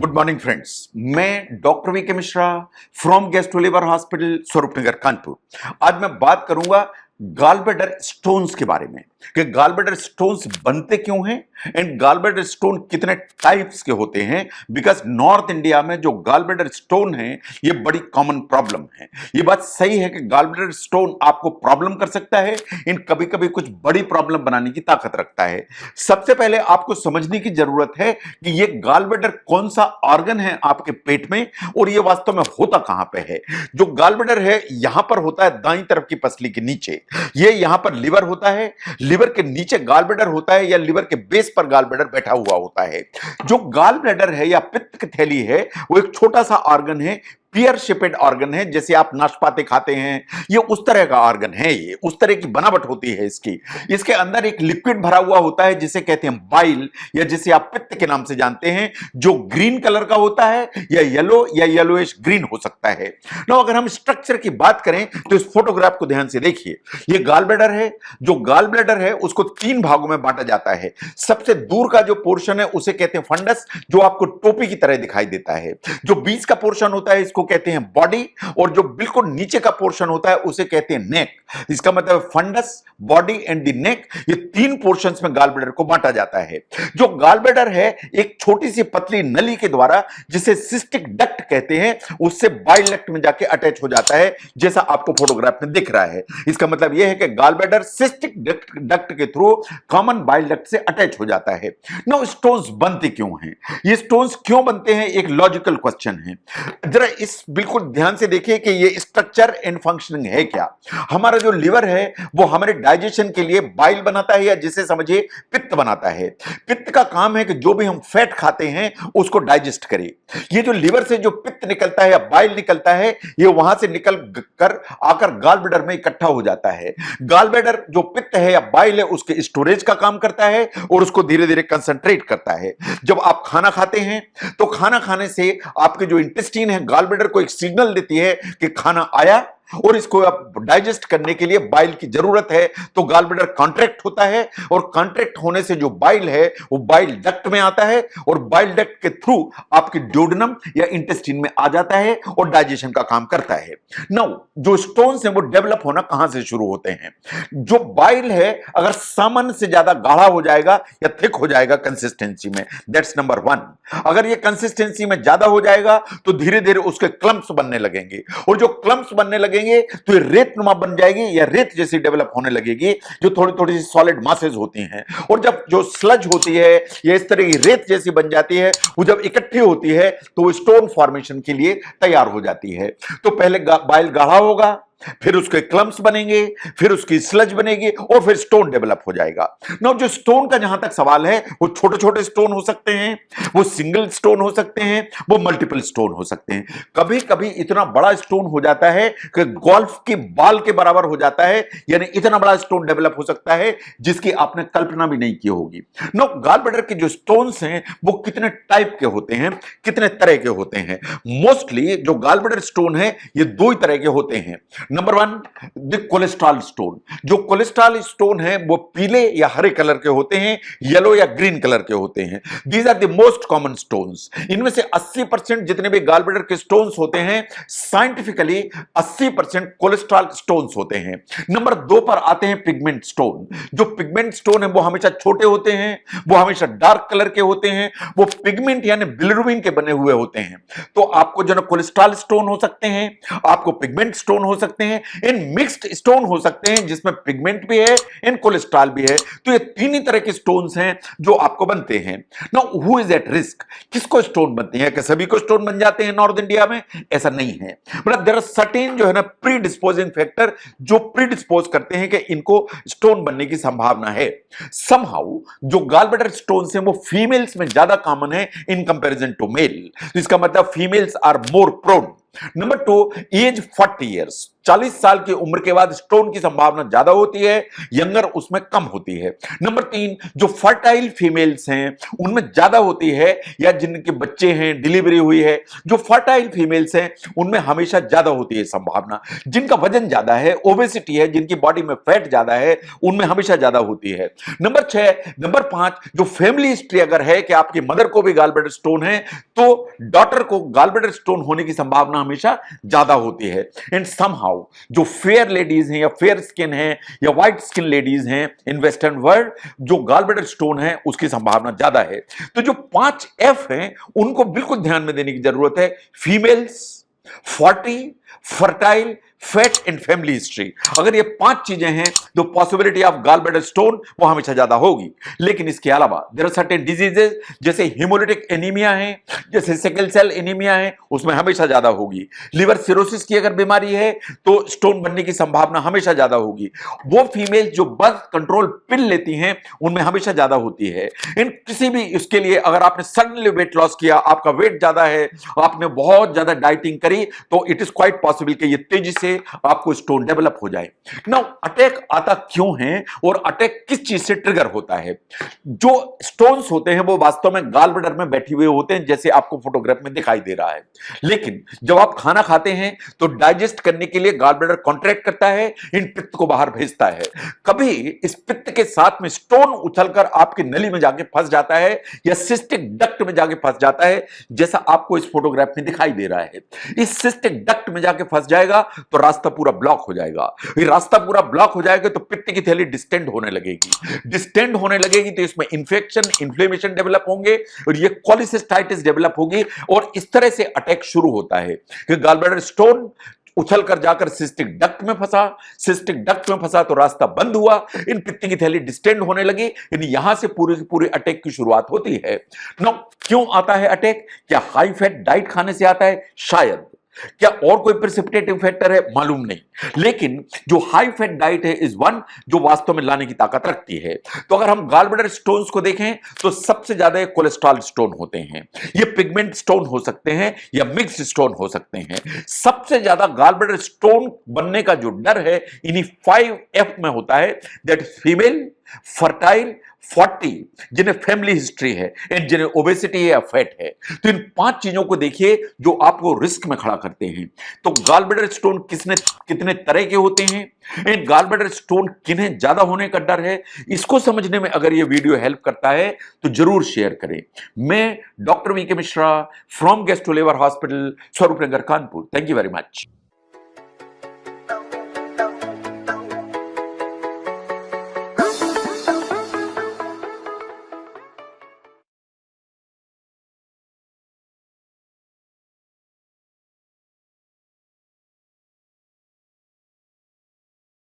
Good morning friends. मैं doctor VK Mishra from gastro liver hospital Swaroopnagar Kanpur. आज मैं बात करूंगा गॉलब्लैडर स्टोन्स के बारे में कि गॉलब्लैडर स्टोन्स बनते क्यों हैं एंड गॉलब्लैडर स्टोन कितने टाइप्स के होते हैं। बिकॉज नॉर्थ इंडिया में जो गॉलब्लैडर स्टोन है ये बड़ी कॉमन प्रॉब्लम है। ये बात सही है कि गॉलब्लैडर स्टोन आपको प्रॉब्लम कर सकता है, इन कभी कभी कुछ बड़ी प्रॉब्लम बनाने की ताकत रखता है। सबसे पहले आपको समझने की जरूरत है कि ये गॉलब्लैडर कौन सा ऑर्गन है आपके पेट में और ये वास्तव में होता कहां पे है। जो गॉलब्लैडर है यहां पर होता है दाईं तरफ की पसली के नीचे। ये यहां पर लिवर होता है, लिवर के नीचे गॉलब्लैडर होता है या लिवर के बेस पर गॉलब्लैडर बैठा हुआ होता है। जो गॉलब्लैडर है या पित्त की थैली है वो एक छोटा सा ऑर्गन है, पियर शेपेड ऑर्गन है। जैसे आप नाशपाती खाते हैं ये उस तरह का ऑर्गन है, ये उस तरह की बनावट होती है इसकी। इसके अंदर एक लिक्विड भरा हुआ होता है जिसे कहते हैं बाइल या जिसे आप पित्त के नाम से जानते हैं, जो ग्रीन कलर का होता है या येलो या येलोइश ग्रीन हो सकता है। ना अगर हम स्ट्रक्चर की बात करें तो इस फोटोग्राफ को ध्यान से देखिए। ये गॉलब्लैडर है। जो गॉलब्लैडर है उसको 3 भागों में बांटा जाता है। सबसे दूर का जो पोर्शन है उसे कहते हैं फंडस, जो आपको टोपी की तरह दिखाई देता है। जो बीच का पोर्शन होता है इसको कहते हैं बॉडी और जो बिल्कुल नीचे का पोर्शन होता है उसे कहते हैं नेक। इसका मतलब fundus, body and the neck, ये 3 पोर्शंस में गॉलब्लैडर को बांटा जाता है। जो गॉलब्लैडर है एक छोटी सी पतली नली के द्वारा जिसे सिस्टिक डक्ट कहते हैं उससे बाइल डक्ट में जाके अटैच हो जाता है, जैसा आपको फोटोग्राफ में दिख रहा है। इसका मतलब यह है कि गॉलब्लैडर सिस्टिक डक्ट के थ्रू कॉमन बाइल डक्ट से अटैच हो जाता है। नो स्टोन्स बनते क्यों हैं, ये स्टोन्स क्यों बनते हैं, एक लॉजिकल क्वेश्चन है। जरा इस बिल्कुल ध्यान से देखिए कि ये स्ट्रक्चर एंड फंक्शनिंग है क्या। हमारा जो लिवर है वो हमारे डाइजेशन के लिए बाइल बनाता है या जिसे समझिए पित्त बनाता है। पित्त का काम है कि जो भी हम फैट खाते हैं उसको डाइजेस्ट करे। ये जो लिवर से जो पित्त निकलता है या बाइल निकलता है ये वहां से निकल कर आकर गॉलब्लैडर में इकट्ठा हो जाता है। गॉलब्लैडर जो पित्त है या बाइल है उसके स्टोरेज का काम करता है और उसको धीरे धीरे कंसंट्रेट करता है। जब आप खाना खाते हैं तो खाना खाने से आपके जो इंटेस्टाइन है गॉलब्लैडर को एक सिग्नल देती है कि खाना आया और इसको आप डाइजेस्ट करने के लिए बाइल की जरूरत है। तो गॉलब्लैडर कॉन्ट्रैक्ट होता है और कॉन्ट्रैक्ट होने से जो बाइल है वो बाइल डक्ट में आता है और बाइल डक्ट के थ्रू आपकी ड्यूडेनम या इंटेस्टाइन में आ जाता है और डाइजेशन का काम करता है। नाउ जो स्टोन्स हैं वो डेवलप होना कहां से शुरू होते हैं। जो बाइल है अगर सामान्य से ज्यादा गाढ़ा हो जाएगा या थिक हो जाएगा कंसिस्टेंसी में, दैट्स नंबर 1। अगर ये कंसिस्टेंसी में ज्यादा हो जाएगा तो धीरे धीरे उसके क्लम्प्स बनने लगेंगे और जो क्लम्प्स बनने लगेंगे तो ये रेत नुमा बन जाएगी या रेत जैसी डेवलप होने लगेगी, जो थोड़ी थोड़ी सी सॉलिड मासेज होती हैं। और जब जो स्लज होती है या इस तरह की रेत जैसी बन जाती है वो जब इकट्ठी होती है तो वो स्टोन फॉर्मेशन के लिए तैयार हो जाती है। तो पहले बाइल गाढ़ा होगा, फिर उसके क्लम्प्स बनेंगे, फिर उसकी स्लज बनेगी और फिर स्टोन डेवलप हो जाएगा। नाउ जो स्टोन का जहां तक सवाल है वो छोटे छोटे स्टोन हो सकते हैं, वो सिंगल स्टोन हो सकते हैं, वो मल्टीपल स्टोन हो सकते हैं। कभी कभी इतना बड़ा स्टोन हो जाता है कि गोल्फ की बॉल के बराबर हो जाता है, यानी इतना बड़ा स्टोन डेवलप हो सकता है जिसकी आपने कल्पना भी नहीं की होगी। नाउ गॉलब्लैडर के जो स्टोन्स हैं वो कितने टाइप के होते हैं, कितने तरह के होते हैं। मोस्टली जो गॉलब्लैडर स्टोन है ये 2 ही तरह के होते हैं। Number 1 the cholesterol stone. जो कोलेस्ट्रॉल स्टोन है वो पीले या हरे कलर के होते हैं, येलो या ग्रीन कलर के होते हैं। These are the most common stones. इनमें से 80% जितने भी गॉलब्लैडर के स्टोन्स होते हैं साइंटिफिकली 80% कोलेस्ट्रॉल स्टोन्स होते हैं। नंबर 2 पर आते हैं पिगमेंट स्टोन। जो पिगमेंट स्टोन है वो हमेशा छोटे होते हैं, वो हमेशा डार्क कलर के होते हैं, वो पिगमेंट यानी बिलिरुबिन के बने हुए होते हैं। तो आपको जो ना कोलेस्ट्रॉल स्टोन हो सकते हैं, आपको पिगमेंट स्टोन हो सकते हैं, इन मिक्स्ड स्टोन हो सकते हैं जिसमें पिगमेंट भी है इन कोलेस्ट्रॉल भी है। तो ये 3 ही तरह के स्टोन्स हैं जो आपको बनते हैं। Now who is at risk, किसको स्टोन बनते हैं? क्या सभी को स्टोन बन जाते हैं नॉर्थ इंडिया में? ऐसा नहीं है। मतलब देयर आर सर्टेन जो है ना प्री डिस्पोजिंग फैक्टर जो प्री डिस्पोज करते हैं कि इनको स्टोन बनने की संभावना है। समहाउ जो गॉलब्लैडर स्टोन्स हैं वो फीमेल्स में ज्यादा कॉमन है इन कंपैरिजन टू मेल। तो इसका मतलब females are more prone number 2, age 40 years, 40 साल की उम्र के बाद स्टोन की संभावना ज्यादा होती है, यंगर उसमें कम होती है। नंबर 3, जो फर्टाइल फीमेल्स हैं उनमें ज्यादा होती है, या जिनके बच्चे हैं, डिलीवरी हुई है, जो फर्टाइल फीमेल्स हैं उनमें हमेशा ज्यादा होती है संभावना। जिनका वजन ज्यादा है, ओबेसिटी है, जिनकी बॉडी में फैट ज्यादा है, उनमें हमेशा ज्यादा होती है। नंबर 5, जो फैमिली हिस्ट्री अगर है कि आपकी मदर को भी गॉलब्लैडर स्टोन है, तो डॉटर को गॉलब्लैडर स्टोन होने की संभावना हमेशा ज्यादा होती है। एंड समहाउ जो फेयर लेडीज हैं या फेयर स्किन हैं या व्हाइट स्किन लेडीज हैं इन वेस्टर्न वर्ल्ड, जो गॉलब्लैडर स्टोन है उसकी संभावना ज्यादा है। तो जो 5 F हैं उनको बिल्कुल ध्यान में देने की जरूरत है। Females, 40, fertile, fat and family history. अगर ये 5 चीजें हैं तो पॉसिबिलिटी ऑफ गॉलब्लैडर स्टोन वो हमेशा ज्यादा होगी। लेकिन इसके अलावा देयर आर सर्टेन डिजीजेस, जैसे हिमोलिटिक एनीमिया है, जैसे सिकल सेल एनीमिया है, उसमें हमेशा ज्यादा होगी। लिवर सिरोसिस की अगर बीमारी है तो स्टोन बनने की संभावना हमेशा ज्यादा होगी। वो फीमेल जो बर्थ कंट्रोल पिल लेती हैं उनमें हमेशा ज्यादा होती है। इन किसी भी इसके लिए अगर आपने सडनली वेट लॉस किया, आपका वेट ज्यादा है, आपने बहुत ज्यादा डाइटिंग करी, तो इट इज क्वाइट पॉसिबल कि ये तेजी से आपको स्टोन डेवलप हो जाए। नाउ अटैक आता क्यों है और अटैक किस चीज से ट्रिगर होता है? जो स्टोन्स होते हैं वो वास्तव में गॉलब्लैडर में बैठे हुए होते हैं, जैसे आपको फोटोग्राफ में दिखाई दे रहा है। लेकिन जब आप खाना खाते हैं तो डाइजेस्ट करने के लिए गॉलब्लैडर कॉन्ट्रैक्ट करता है, इन पित्त को बाहर भेजता है। कभी इस पित्त के साथ में स्टोन उछलकर आपकी नली में जाके फंस जाता है या सिस्टिक डक्ट में जाके फंस जाता है, जैसा आपको इस फोटोग्राफ में दिखाई दे रहा है। इस सिस्टिक डक्ट में जाके फंस जाएगा तो रास्ता पूरा ब्लॉक हो जाएगा। ये रास्ता पूरा ब्लॉक हो जाएगा तो पित्त की थैली डिस्टेंड होने लगेगी। डिस्टेंड होने लगेगी तो इसमें इंफेक्शन, इन्फ्लेमेशन डेवलप होंगे और ये कोलिसिस्टाइटिस डेवलप होगी, और इस तरह से अटैक शुरू होता है कि गॉलब्लैडर स्टोन उछल कर जाकर सिस्टिक डक्ट में फंसा। सिस्टिक डक्ट में फंसा तो रास्ता बंद हुआ, इन पित्त की थैली डिस्टेंड होने लगी, यानी यहां से पूरे की पूरे अटैक की शुरुआत होती है। नाउ क्यों आता है अटैक? क्या हाई फैट डाइट खाने से आता है? शायद। क्या और कोई प्रेसिपिटेटिंग फैक्टर है? मालूम नहीं। लेकिन जो हाई फैट डाइट है इज वन जो वास्तव में लाने की ताकत रखती है। तो अगर हम गॉलब्लैडर स्टोन्स को देखें तो सबसे ज्यादा कोलेस्ट्रॉल स्टोन होते हैं। ये पिगमेंट स्टोन हो सकते हैं या मिक्स्ड स्टोन हो सकते हैं। सबसे ज्यादा गॉलब्लैडर स्टोन बनने का जो डर है इन्हीं 5 F में होता है, दैट फीमेल, फर्टाइल, 40 जिन्हें फैमिली हिस्ट्री है एंड जिन्हें ओबेसिटी है या फैट है। तो इन 5 चीजों को देखिए जो आपको रिस्क में खड़ा करते हैं। तो गॉलब्लैडर स्टोन कितने तरह के होते हैं एंड गॉलब्लैडर स्टोन किन्हें ज्यादा होने का डर है, इसको समझने में अगर ये वीडियो हेल्प करता है तो जरूर शेयर करें। मैं doctor V K Mishra from gastro liver hospital, Swaroop Nagar, Kanpur. Thank you very much.